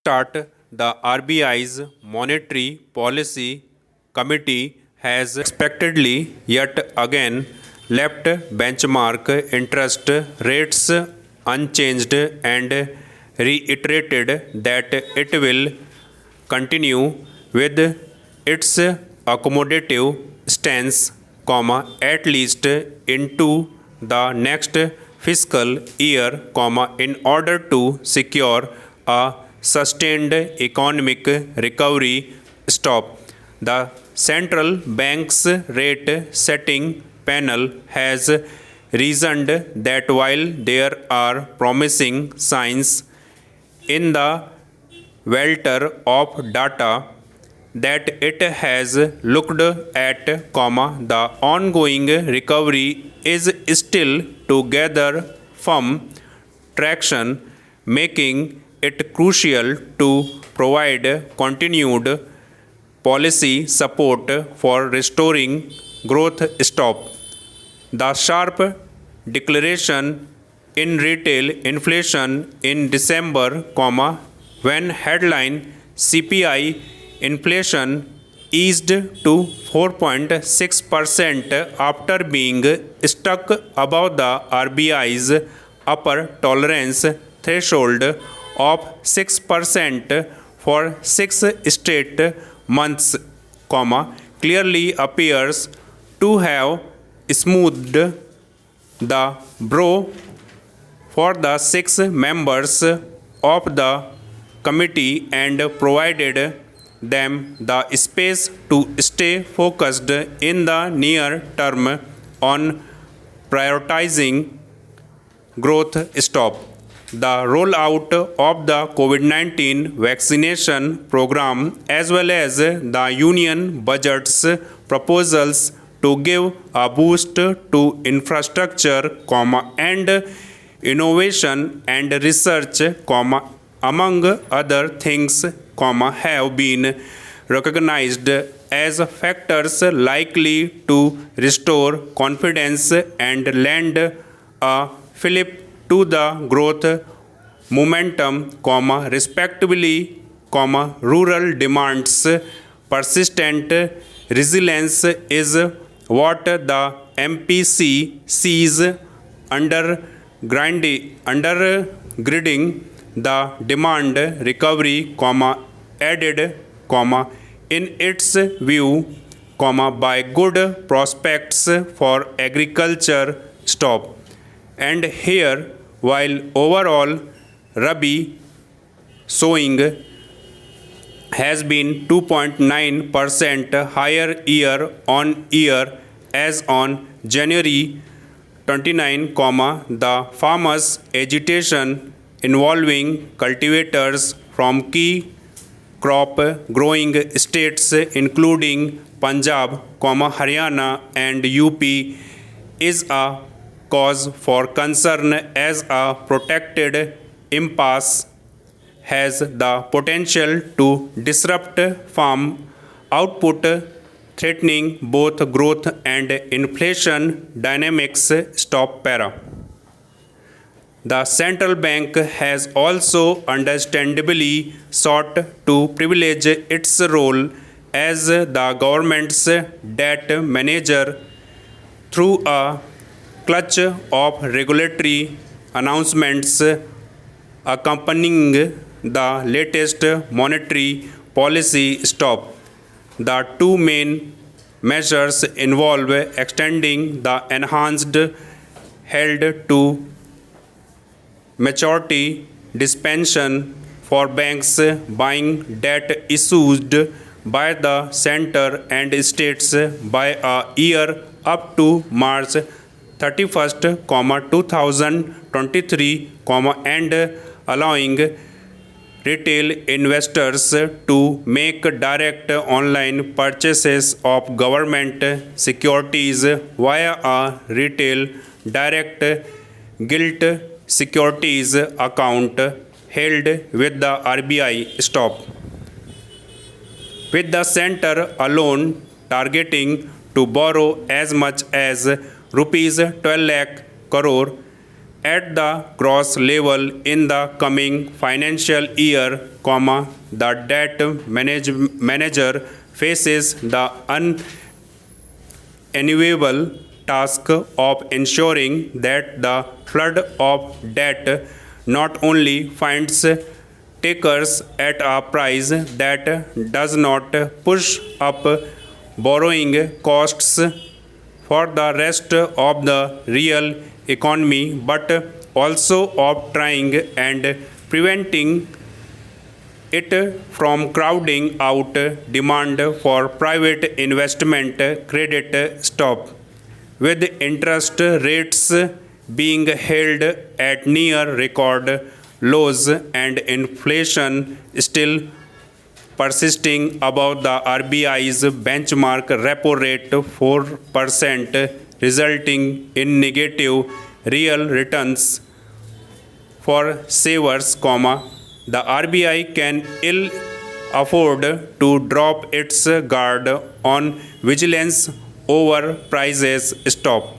start, the RBI's Monetary Policy Committee has expectedly yet again left benchmark interest rates unchanged and reiterated that it will continue with its accommodative stance, at least into the next fiscal year, in order to secure a sustained economic recovery. The central bank's rate setting panel has reasoned that while there are promising signs in the welter of data that it has looked at, the ongoing recovery is still to gather firm traction, making it crucial to provide continued policy support for restoring growth. The sharp declaration in retail inflation in December, when headline CPI inflation eased to 4.6% after being stuck above the RBI's upper tolerance threshold of 6% for 6 straight months, clearly appears to have smoothed the blow for the 6 members of the committee and provided them the space to stay focused in the near term on prioritizing growth. The rollout of the COVID-19 vaccination program, as well as the union budget's proposals to give a boost to infrastructure, and innovation and research, among other things, have been recognized as factors likely to restore confidence and lend a fillip to the growth momentum, respectively, rural demand's persistent resilience is what the MPC sees undergirding the demand recovery, added, in its view, by good prospects for agriculture. And here, while overall Rabi sowing has been 2.9% higher year on year as on January 29, the farmers' agitation involving cultivators from key crop growing states including Punjab, Haryana and UP is a cause for concern, as a protected impasse has the potential to disrupt farm output, threatening both growth and inflation dynamics. The central bank has also understandably sought to privilege its role as the government's debt manager through a clutch of regulatory announcements accompanying the latest monetary policy. The two main measures involve extending the enhanced held to maturity dispensation for banks buying debt issued by the center and states by a year up to March 31st, 2023, and allowing retail investors to make direct online purchases of government securities via a retail direct gilt securities account held with the RBI. With the center alone targeting to borrow as much as rupees 12 lakh crore at the gross level in the coming financial year, the debt manager faces the unenviable task of ensuring that the flood of debt not only finds takers at a price that does not push up borrowing costs for the rest of the real economy, but also of trying and preventing it from crowding out demand for private investment credit stop. With interest rates being held at near record lows and inflation still persisting above the RBI's benchmark repo rate 4%, resulting in negative real returns for savers, the RBI can ill afford to drop its guard on vigilance over prices stop.